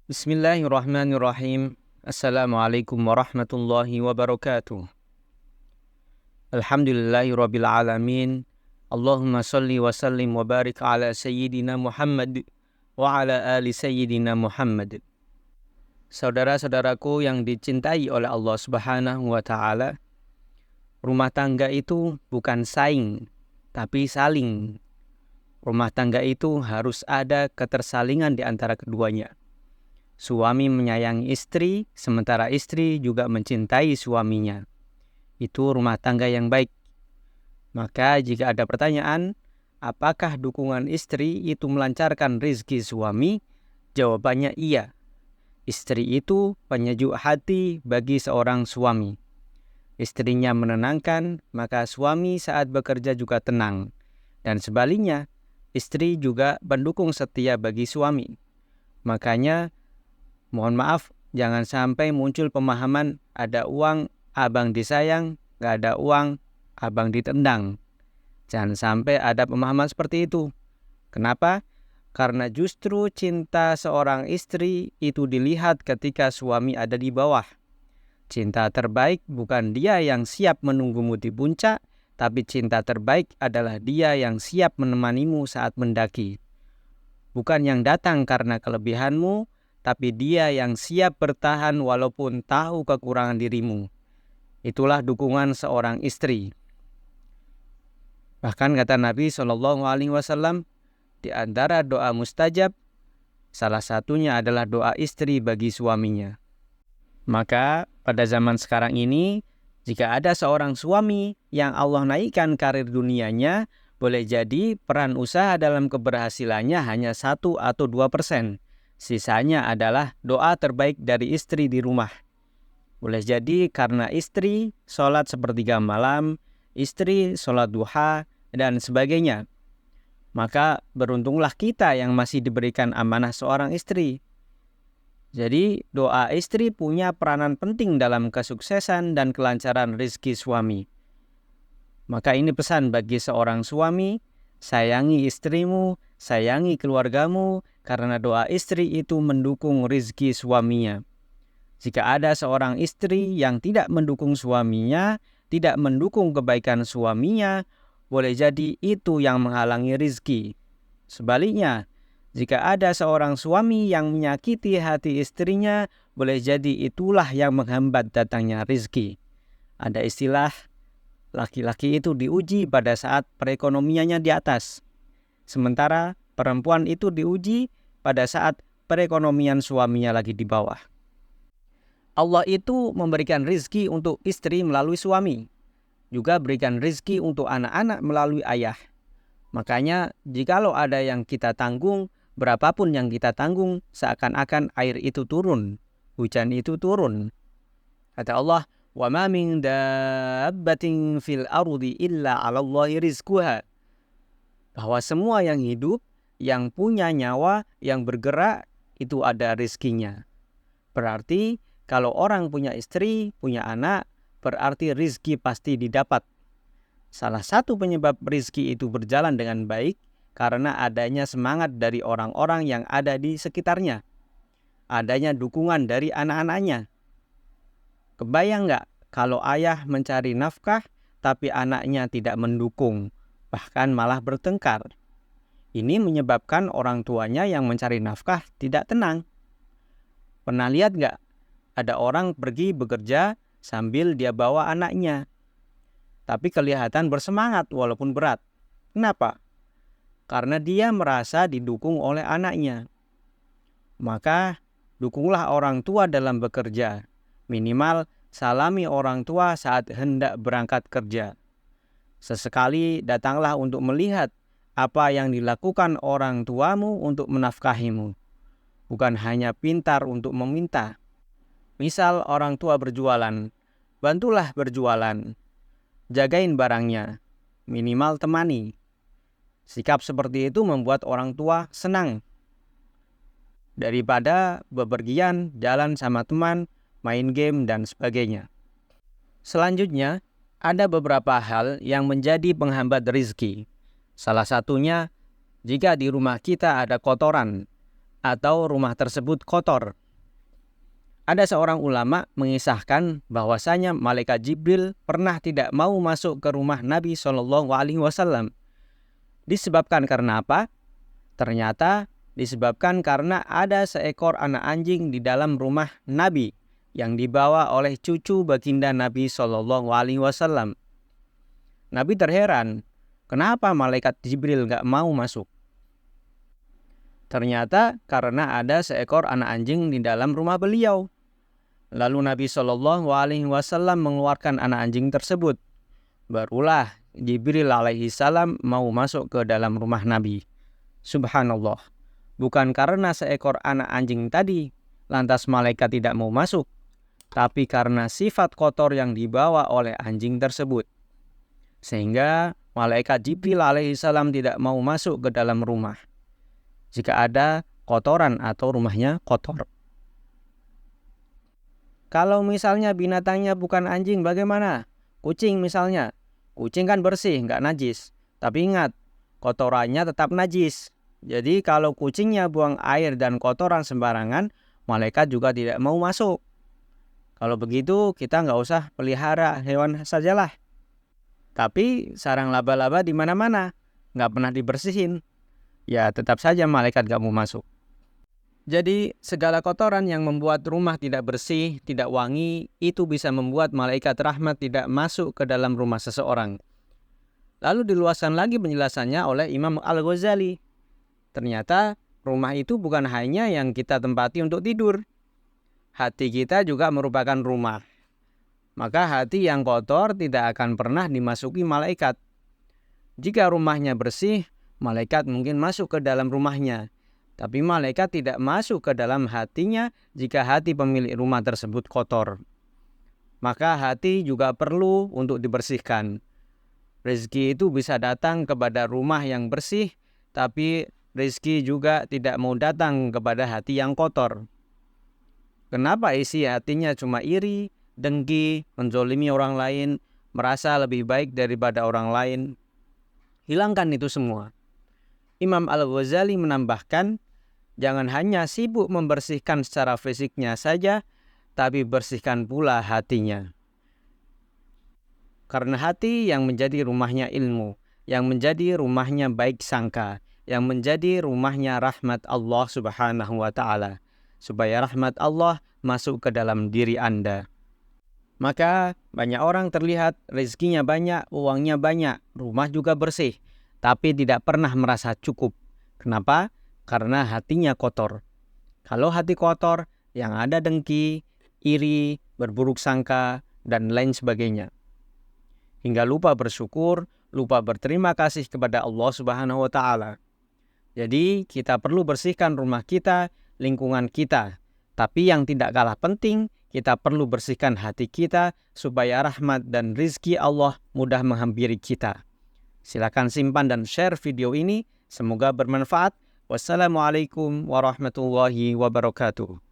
Bismillahirrahmanirrahim. Assalamualaikum warahmatullahi wabarakatuh. Alhamdulillahirabbil alamin. Allahumma shalli wa sallim wa barik ala sayyidina Muhammad wa ala ali sayyidina Muhammad. Saudara-saudaraku yang dicintai oleh Allah Subhanahu wa taala, rumah tangga itu bukan saing, tapi saling. Rumah tangga itu harus ada ketersalingan di antara keduanya. Suami menyayangi istri, sementara istri juga mencintai suaminya. Itu rumah tangga yang baik. Maka jika ada pertanyaan, apakah dukungan istri itu melancarkan rezeki suami? Jawabannya iya. Istri itu penyejuk hati bagi seorang suami. Istrinya menenangkan, maka suami saat bekerja juga tenang. Dan sebaliknya, istri juga pendukung setia bagi suami. Makanya, mohon maaf, jangan sampai muncul pemahaman ada uang, abang disayang, gak ada uang, abang ditendang. Jangan sampai ada pemahaman seperti itu. Kenapa? Karena justru cinta seorang istri itu dilihat ketika suami ada di bawah. Cinta terbaik bukan dia yang siap menunggumu di puncak, tapi cinta terbaik adalah dia yang siap menemanimu saat mendaki. Bukan yang datang karena kelebihanmu, tapi dia yang siap bertahan walaupun tahu kekurangan dirimu. Itulah dukungan seorang istri. Bahkan kata Nabi SAW, di antara doa mustajab, salah satunya adalah doa istri bagi suaminya. Maka pada zaman sekarang ini, jika ada seorang suami yang Allah naikkan karir dunianya, boleh jadi peran usaha dalam keberhasilannya hanya 1 atau 2%. Sisanya adalah doa terbaik dari istri di rumah. Boleh jadi karena istri sholat sepertiga malam, istri sholat duha, dan sebagainya. Maka beruntunglah kita yang masih diberikan amanah seorang istri. Jadi doa istri punya peranan penting dalam kesuksesan dan kelancaran rezeki suami. Maka ini pesan bagi seorang suami, sayangi istrimu, sayangi keluargamu, karena doa istri itu mendukung rezeki suaminya. Jika ada seorang istri yang tidak mendukung suaminya, tidak mendukung kebaikan suaminya, boleh jadi itu yang menghalangi rezeki. Sebaliknya, jika ada seorang suami yang menyakiti hati istrinya, boleh jadi itulah yang menghambat datangnya rezeki. Ada istilah, laki-laki itu diuji pada saat perekonomiannya di atas. Sementara perempuan itu diuji pada saat perekonomian suaminya lagi di bawah. Allah itu memberikan rezeki untuk istri melalui suami. Juga berikan rezeki untuk anak-anak melalui ayah. Makanya jikalau ada yang kita tanggung, berapapun yang kita tanggung, seakan-akan air itu turun, hujan itu turun. Kata Allah, وَمَا مِنْ دَابَّةٍ فِي الْأَرْضِ إِلَّا عَلَى اللَّهِ رِزْقُهَا. Bahwa semua yang hidup, yang punya nyawa, yang bergerak, itu ada rezekinya. Berarti kalau orang punya istri, punya anak, berarti rezeki pasti didapat. Salah satu penyebab rezeki itu berjalan dengan baik karena adanya semangat dari orang-orang yang ada di sekitarnya. Adanya dukungan dari anak-anaknya. Kebayang nggak kalau ayah mencari nafkah tapi anaknya tidak mendukung, bahkan malah bertengkar? Ini menyebabkan orang tuanya yang mencari nafkah tidak tenang. Pernah lihat nggak? Ada orang pergi bekerja sambil dia bawa anaknya. Tapi kelihatan bersemangat walaupun berat. Kenapa? Karena dia merasa didukung oleh anaknya. Maka dukunglah orang tua dalam bekerja. Minimal salami orang tua saat hendak berangkat kerja. Sesekali datanglah untuk melihat apa yang dilakukan orang tuamu untuk menafkahimu. Bukan hanya pintar untuk meminta. Misal orang tua berjualan, bantulah berjualan. Jagain barangnya, minimal temani. Sikap seperti itu membuat orang tua senang. Daripada bepergian, jalan sama teman, main game, dan sebagainya. Selanjutnya, ada beberapa hal yang menjadi penghambat rezeki. Salah satunya, jika di rumah kita ada kotoran, atau rumah tersebut kotor. Ada seorang ulama mengisahkan bahwasanya malaikat Jibril pernah tidak mau masuk ke rumah Nabi SAW. Disebabkan karena apa? Ternyata disebabkan karena ada seekor anak anjing di dalam rumah Nabi yang dibawa oleh cucu baginda Nabi SAW. Nabi terheran, kenapa malaikat Jibril nggak mau masuk? Ternyata karena ada seekor anak anjing di dalam rumah beliau. Lalu Nabi SAW mengeluarkan anak anjing tersebut. Barulah Jibril alaihi salam mau masuk ke dalam rumah Nabi. Subhanallah. Bukan karena seekor anak anjing tadi, lantas malaikat tidak mau masuk. Tapi karena sifat kotor yang dibawa oleh anjing tersebut. Sehingga malaikat Jibril alaihi salam tidak mau masuk ke dalam rumah. Jika ada kotoran atau rumahnya kotor. Kalau misalnya binatangnya bukan anjing, bagaimana? Kucing misalnya. Kucing kan bersih, nggak najis. Tapi ingat, kotorannya tetap najis. Jadi kalau kucingnya buang air dan kotoran sembarangan, malaikat juga tidak mau masuk. Kalau begitu, kita nggak usah pelihara hewan sajalah. Tapi sarang laba-laba di mana-mana, nggak pernah dibersihin. Ya tetap saja malaikat nggak mau masuk. Jadi segala kotoran yang membuat rumah tidak bersih, tidak wangi, itu bisa membuat malaikat rahmat tidak masuk ke dalam rumah seseorang. Lalu diluaskan lagi penjelasannya oleh Imam Al-Ghazali. Ternyata rumah itu bukan hanya yang kita tempati untuk tidur. Hati kita juga merupakan rumah. Maka hati yang kotor tidak akan pernah dimasuki malaikat. Jika rumahnya bersih, malaikat mungkin masuk ke dalam rumahnya. Tapi malaikat tidak masuk ke dalam hatinya jika hati pemilik rumah tersebut kotor. Maka hati juga perlu untuk dibersihkan. Rezeki itu bisa datang kepada rumah yang bersih, tapi rezeki juga tidak mau datang kepada hati yang kotor. Kenapa isi hatinya cuma iri, dengki, menzolimi orang lain, merasa lebih baik daripada orang lain? Hilangkan itu semua. Imam Al-Ghazali menambahkan, jangan hanya sibuk membersihkan secara fisiknya saja, tapi bersihkan pula hatinya. Karena hati yang menjadi rumahnya ilmu, yang menjadi rumahnya baik sangka, yang menjadi rumahnya rahmat Allah Subhanahu wa Ta'ala. Supaya rahmat Allah masuk ke dalam diri Anda. Maka banyak orang terlihat rezekinya banyak, uangnya banyak, rumah juga bersih, tapi tidak pernah merasa cukup. Kenapa? Karena hatinya kotor. Kalau hati kotor, yang ada dengki, iri, berburuk sangka, dan lain sebagainya. Hingga lupa bersyukur, lupa berterima kasih kepada Allah Subhanahu wa Ta'ala. Jadi kita perlu bersihkan rumah kita, lingkungan kita. Tapi yang tidak kalah penting, kita perlu bersihkan hati kita supaya rahmat dan rizki Allah mudah menghampiri kita. Silakan simpan dan share video ini. Semoga bermanfaat. Wassalamualaikum warahmatullahi wabarakatuh.